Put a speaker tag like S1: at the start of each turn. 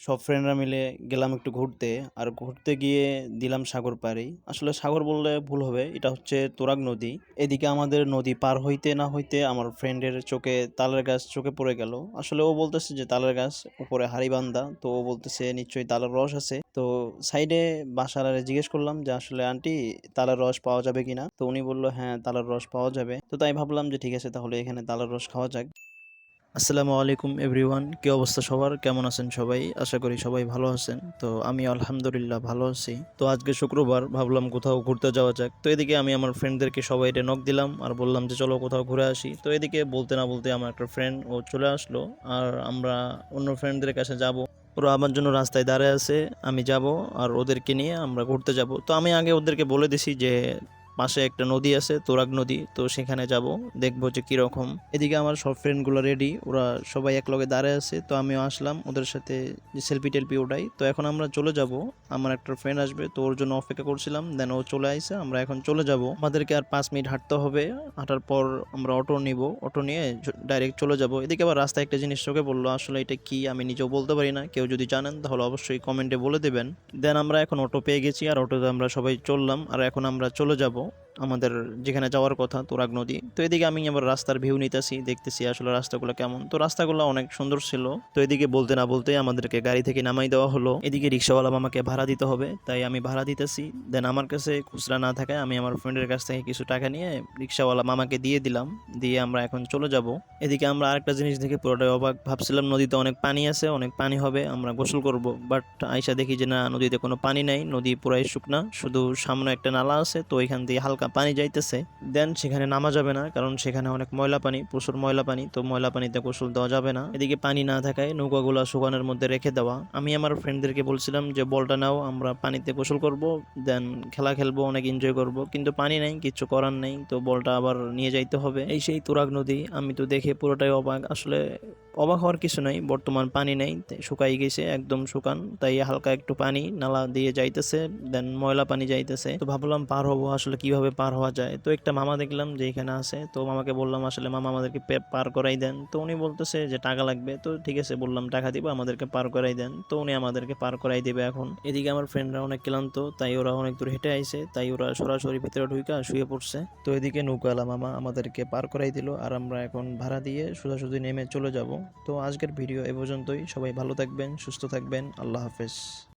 S1: সব ফ্রেন্ডরা মিলে গেলাম একটু ঘুরতে। আর ঘুরতে গিয়ে দিলাম সাগর পাড়ি। আসলে সাগর বললে ভুল হবে, এটা হচ্ছে তুরাগ নদী। এদিকে আমাদের নদী পার হইতে না হইতে আমার ফ্রেন্ডের চোখে তালের গাছ চোখে পড়ে গেল। আসলে ও বলতেছে যে তালের গাছ উপরে হাড়ি বান্ধা, তো ও বলতেছে নিশ্চয়ই তালের রস আছে। তো সাইডে বাসারে জিজ্ঞেস করলাম যে আসলে আন্টি তালের রস পাওয়া যাবে কিনা, তো উনি বললো হ্যাঁ তালের রস পাওয়া যাবে। তো তাই ভাবলাম যে ঠিক আছে তাহলে এখানে তালের রস খাওয়া যাক। আসসালামু আলাইকুম এভরিওয়ান, কি অবস্থা সবার, কেমন আছেন সবাই? আশা করি সবাই ভালো আছেন। তো আমি আলহামদুলিল্লাহ ভালো আছি। তো আজকে শুক্রবার, ভাবলাম কোথাও ঘুরতে যাওয়া যাক। তো এদিকে আমি আমার ফ্রেন্ডদেরকে সবাই নক দিলাম আর বললাম যে চলো কোথাও ঘুরে আসি। তো এদিকে বলতে না বলতে আমার একটা ফ্রেন্ড ও চলে আসলো, আর আমরা অন্য ফ্রেন্ডদের কাছে যাব। ওরা আমার জন্য রাস্তায় দাঁড়ায় আছে, আমি যাব আর ওদেরকে নিয়ে আমরা ঘুরতে যাব। তো আমি আগে ওদেরকে বলে দিছি যে পাশে একটা নদী আছে, তুরাগ নদী, তো সেখানে যাব, দেখবো যে কিরকম। এদিকে আমার সব ফ্রেন্ডগুলো রেডি, ওরা সবাই একলগে দাঁড়ায় আছে। তো আমিও আসলাম ওদের সাথে, যে সেলফি টেলফি ওটাই। তো এখন আমরা চলে যাব, আমার একটা ফ্রেন্ড আসবে, তো ওর জন্য অপেক্ষা করছিলাম, দেন ও চলে আইছে। আমরা এখন চলে যাব, আমাদেরকে আর 5 মিনিট হাঁটতে হবে। হাঁটার পর আমরা অটো নিব, অটো নিয়ে ডাইরেক্ট চলে যাব। এদিকে আবার রাস্তায় একটা জিনিস চোখে বললো, আসলে এটা কি আমি নিজেও বলতে পারি না, কেউ যদি জানেন তাহলে অবশ্যই কমেন্টে বলে দেবেন। দেন আমরা এখন অটো পেয়ে গেছি, আর অটোতে আমরা সবাই চললাম, আর এখন আমরা চলে যাব আমাদের যেখানে যাওয়ার কথা, তুরাগ নদী। তো এদিকে আমি আবার রাস্তার ভিউ নিতেছি, দেখতেছি আসলে রাস্তাগুলো কেমন। তো রাস্তাগুলো অনেক সুন্দর ছিল। তো এদিকে বলতে না বলতে আমাদেরকে গাড়ি থেকে নামাই দেওয়া হলো। এদিকে রিক্সাওয়ালা আমাকে ভাড়া দিতে হবে, তাই আমি ভাড়া দিতেছি। দেন আমার কাছে খুচরা না থাকায় আমি আমার ফ্রেন্ডের কাছ থেকে কিছু টাকা নিয়ে রিক্সাওয়ালা মামাকে দিয়ে দিলাম, দিয়ে আমরা এখন চলে যাব। এদিকে আমরা আরেকটা জিনিস দেখে পুরোটাই অবাক, ভাবছিলাম নদীতে অনেক পানি আছে, অনেক পানি হবে, আমরা গোসল করব। বাট আইসা দেখি যে না, নদীতে কোনো পানি নাই, নদী পুরাই শুকনা, শুধু সামনে একটা নালা আছে, তো ওইখান দিয়ে হালকা পানি যাইতেছে। দেন সেখানে নামা যাবে না, কারণ সেখানে অনেক ময়লা পানি, প্রচুর ময়লা পানি, তো ময়লা পানিতে গোসল দেওয়া যাবে না। এদিকে পানি না থাকায় নৌকাগুলো শুকানোর মধ্যে রেখে দেওয়া। আমি আমার ফ্রেন্ডদেরকে বলছিলাম যে বলটা নাও, আমরা পানিতে গোসল করব, দেন খেলা খেলবো, অনেক এনজয় করব, কিন্তু পানি নেই, কিছু করার নেই, তো বলটা আবার নিয়ে যাইতে হবে। এই সেই তুরাগ নদী, আমি তো দেখে পুরোটাই অবাক। আসলে অবাক হওয়ার কিছু নাই, বর্তমান পানি নেই, শুকাই গেছে, একদম শুকান, তাই হালকা একটু পানি নালা দিয়ে যাইতেছে, দেন ময়লা পানি যাইতেছে। তো ভাবলাম পার হবো, আসলে কিভাবে পার হওয়া যায়। তো একটা মামা দেখলাম যে এখানে আছে, তো মামাকে বললাম আসলে মামা আমাদেরকে পার করাই দেন। তো উনি বলতেছে যে টাকা লাগবে। তো ঠিক আছে বললাম টাকা দিব, আমাদেরকে পার করাই দেন। তো উনি আমাদেরকে পার করাই দেবে এখন। এদিকে আমার ফ্রেন্ডরা অনেক ক্লান্ত, তাই ওরা অনেক দূর হেঁটে আইছে, তাই ওরা সরাসরি ভিতরে ঢুইকা শুয়ে পড়ছে। তো এদিকে নৌকাওয়ালা মামা আমাদেরকে পার করাই দিল, আর আমরা এখন ভাড়া দিয়ে সোজাসুজি নেমে চলে যাব। তো আজকের ভিডিও এ পর্যন্তই, সবাই ভালো থাকবেন, সুস্থ থাকবেন, আল্লাহ হাফেজ।